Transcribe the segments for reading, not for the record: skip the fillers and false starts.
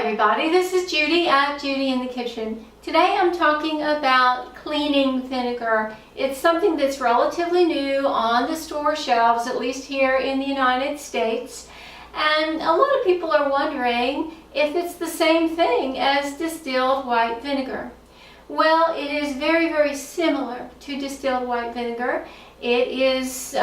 everybody, this is Judy at Judy in the Kitchen. Today I'm talking about cleaning vinegar. It's something that's relatively new on the store shelves, at least here in the United States. And a lot of people are wondering if it's the same thing as distilled white vinegar. Well, it is very, very similar to distilled white vinegar. It is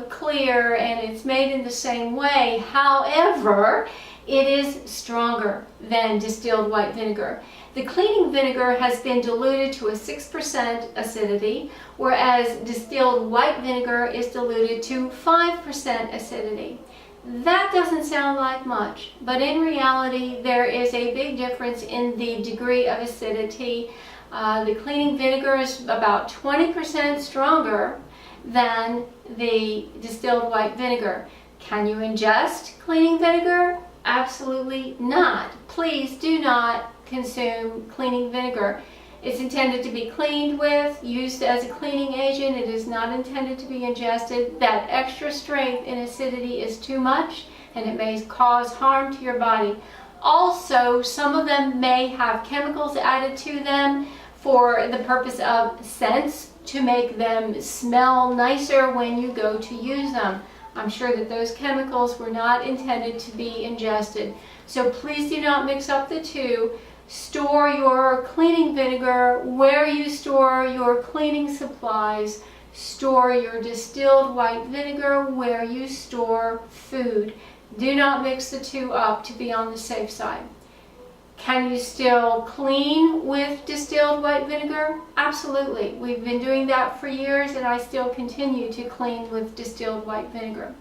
clear and it's made in the same way. However, it is stronger than distilled white vinegar. The cleaning vinegar has been diluted to a 6% acidity, whereas distilled white vinegar is diluted to 5% acidity. That doesn't sound like much, but in reality there is a big difference in the degree of acidity. The cleaning vinegar is about 20% stronger than the distilled white vinegar. Can you ingest cleaning vinegar? Absolutely not. Please do not consume cleaning vinegar. It's intended to be cleaned with, used as a cleaning agent. It is not intended to be ingested. That extra strength and acidity is too much and it may cause harm to your body. Also, some of them may have chemicals added to them for the purpose of scents, to make them smell nicer when you go to use them. I'm sure that those chemicals were not intended to be ingested. So please do not mix up the two. Store your cleaning vinegar where you store your cleaning supplies. Store your distilled white vinegar where you store food. Do not mix the two up to be on the safe side. Can you still clean with distilled white vinegar? Absolutely. We've been doing that for years and I still continue to clean with distilled white vinegar.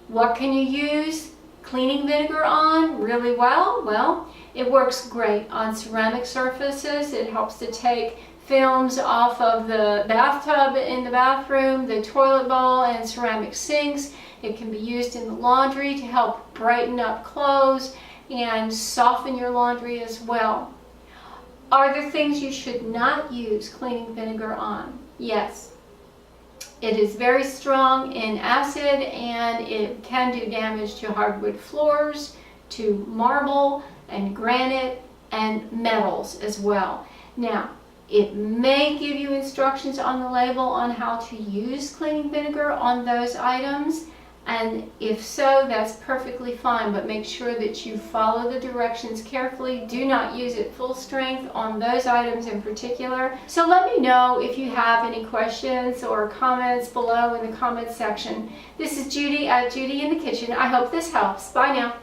What can you use cleaning vinegar on really well? Well, it works great on ceramic surfaces. It helps to take films off of the bathtub in the bathroom, the toilet bowl, and ceramic sinks. It can be used in the laundry to help brighten up clothes and soften your laundry as well. Are there things you should not use cleaning vinegar on? Yes. It is very strong in acid and it can do damage to hardwood floors, to marble and granite and metals as well. Now, it may give you instructions on the label on how to use cleaning vinegar on those items. And if so, that's perfectly fine, but make sure that you follow the directions carefully. Do not use it full strength on those items in particular. So let me know if you have any questions or comments below in the comments section. This is Judy at Judy in the Kitchen. I hope this helps. Bye now.